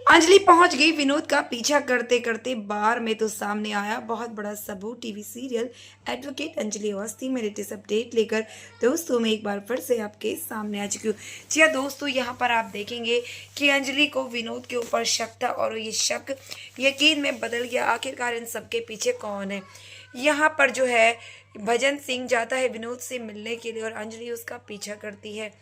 अंजलि पहुंच गई विनोद का पीछा करते करते बार में तो सामने आया बहुत बड़ा सबूत। TV serial advocate Anjali Awasthi में लेटेस्ट अपडेट लेकर दोस्तों मैं एक बार फिर से आपके सामने आ चुकी हूँ। जी हाँ दोस्तों, यहाँ पर आप देखेंगे कि अंजलि को विनोद के ऊपर शक था और ये शक यकीन में बदल गया। आखिरकार इन सबके पीछे कौन है। यहाँ पर जो है भजन सिंह जाता है विनोद से मिलने के लिए और अंजलि उसका पीछा करती है,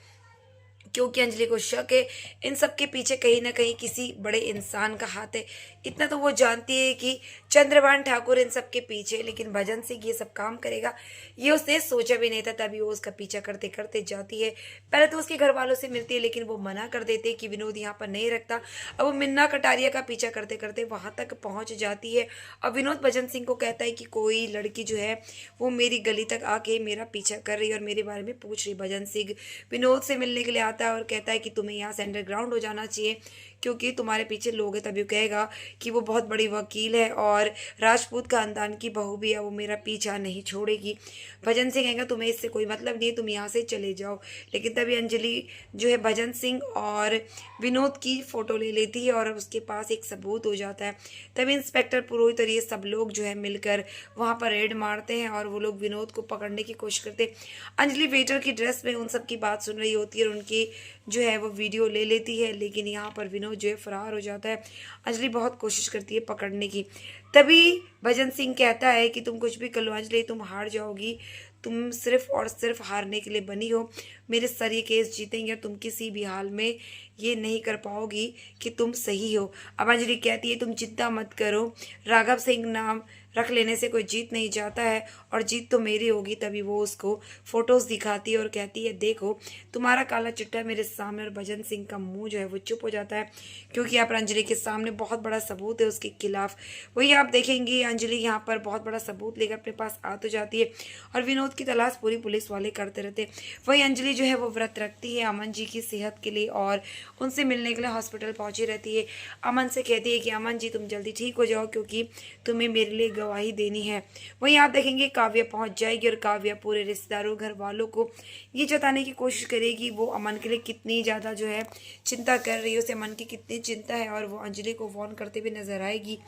क्योंकि अंजलि को शक है इन सब के पीछे कहीं ना कहीं किसी बड़े इंसान का हाथ है। इतना तो वो जानती है कि चंद्रभान ठाकुर इन सब के पीछे, लेकिन भजन सिंह ये सब काम करेगा ये उसने सोचा भी नहीं था। तभी वो उसका पीछा करते करते जाती है। पहले तो उसके घर वालों से मिलती है, लेकिन वो मना कर देते कि विनोद यहाँ पर नहीं रखता। अब वो मिन्ना कटारिया का पीछा करते करते वहां तक पहुंच जाती है और विनोद भजन सिंह को कहता है कि कोई लड़की जो है वो मेरी गली तक आके मेरा पीछा कर रही है और मेरे बारे में पूछ रही। भजन सिंह विनोद से मिलने के लिए आता है और कहता है कि तुम्हें यहाँ से अंडरग्राउंड हो जाना चाहिए, क्योंकि तुम्हारे पीछे लोग हैं। तभी वो कहेगा कि वो बहुत बड़ी वकील है और राजपूत खानदान की बहू भी है, वो मेरा पीछा नहीं छोड़ेगी। भजन सिंह कहेगा तुम्हें इससे कोई मतलब नहीं है, तुम यहाँ से चले जाओ। लेकिन तभी अंजलि जो है भजन सिंह और विनोद की फोटो ले लेती है और उसके पास एक सबूत हो जाता है। तभी इंस्पेक्टर पुरोहित और ये सब लोग जो है मिलकर वहाँ पर रेड मारते हैं और वो लोग विनोद को पकड़ने की कोशिश करते हैं। अंजलि वेटर की ड्रेस में उन सब की बात सुन रही होती है और उनकी जो है वो वीडियो ले लेती है, लेकिन यहाँ पर विनोद जो है फरार हो जाता है। अंजलि बहुत कोशिश करती है पकड़ने की। तभी भजन सिंह कहता है कि तुम कुछ भी कर लो अंजलि, तुम हार जाओगी। तुम सिर्फ और सिर्फ हारने के लिए बनी हो। मेरे सर ये केस जीतेंगे और तुम किसी भी हाल में ये नहीं कर पाओगी कि तुम सही हो। अब अंजलि कहती है तुम चिंता मत करो, राघव सिंह नाम रख लेने से कोई जीत नहीं जाता है और जीत तो मेरी होगी। तभी वो उसको फोटोज दिखाती है और कहती है देखो तुम्हारा काला चिट्टा मेरे सामने। और भजन सिंह का मुंह जो है वो चुप हो जाता है, क्योंकि यहाँ पर अंजलि के सामने बहुत बड़ा सबूत है उसके खिलाफ। वही आप देखेंगे अंजलि यहाँ पर बहुत बड़ा सबूत लेकर अपने पास आ तो जाती है और विनोद की तलाश पूरी पुलिस वाले करते रहते। वही अंजलि जो है वो व्रत रखती है अमन जी की सेहत के लिए और उनसे मिलने के लिए हॉस्पिटल पहुंची रहती है। अमन से कहती है कि अमन जी तुम जल्दी ठीक हो जाओ, क्योंकि तुम्हें मेरे लिए गवाही देनी है। वहीं आप देखेंगे काव्या पहुंच जाएगी और काव्या पूरे रिश्तेदारों घर वालों को ये जताने की कोशिश करेगी वो अमन के लिए कितनी ज़्यादा जो है चिंता कर रही है, उसे अमन की कितनी चिंता है, और वो अंजलि को फोन करते हुए नजर आएगी।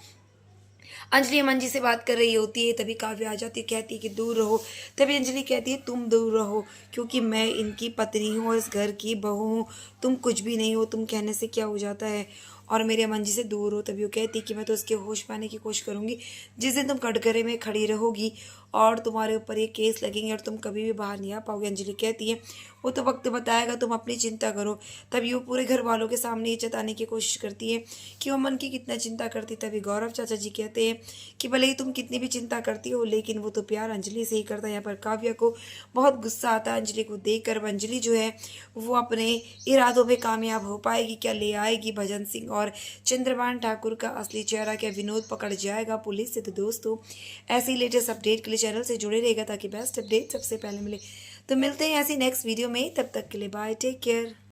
अंजलि अमन जी से बात कर रही होती है, तभी काव्या आ जाती है, कहती है कि दूर रहो। तभी अंजलि कहती है तुम दूर रहो, क्योंकि मैं इनकी पत्नी हूँ और इस घर की बहू हूँ। तुम कुछ भी नहीं हो, तुम कहने से क्या हो जाता है, और मेरे अमन जी से दूर हो। तभी वो कहती है कि मैं तो उसके होश पाने की कोशिश करूंगी जिस दिन तुम कटघरे में खड़ी रहोगी और तुम्हारे ऊपर ये केस लगेंगे और तुम कभी भी बाहर नहीं आ पाओगे। अंजलि कहती है वो तो वक्त बताएगा, तुम अपनी चिंता करो। तभी वो पूरे घर वालों के सामने ये जताने की कोशिश करती है कि वो अमन की कितना चिंता करती। तभी गौरव चाचा जी कहते हैं कि भले ही तुम कितनी भी चिंता करती हो, लेकिन वो तो प्यार अंजलि से ही करता है। यहाँ पर काव्या को बहुत गुस्सा आता है अंजलि को देखकर। अंजलि जो है वो अपने इरादों में कामयाब हो पाएगी क्या, ले आएगी भजन सिंह और चंद्रभान ठाकुर का असली चेहरा क्या विनोद पकड़ जाएगा पुलिस से। तो दोस्तों ऐसी लेटेस्ट अपडेट के लिए चैनल से जुड़े रहेगा ताकि बेस्ट अपडेट सबसे पहले मिले। तो मिलते हैं ऐसी नेक्स्ट वीडियो में, तब तक के लिए बाय, टेक केयर।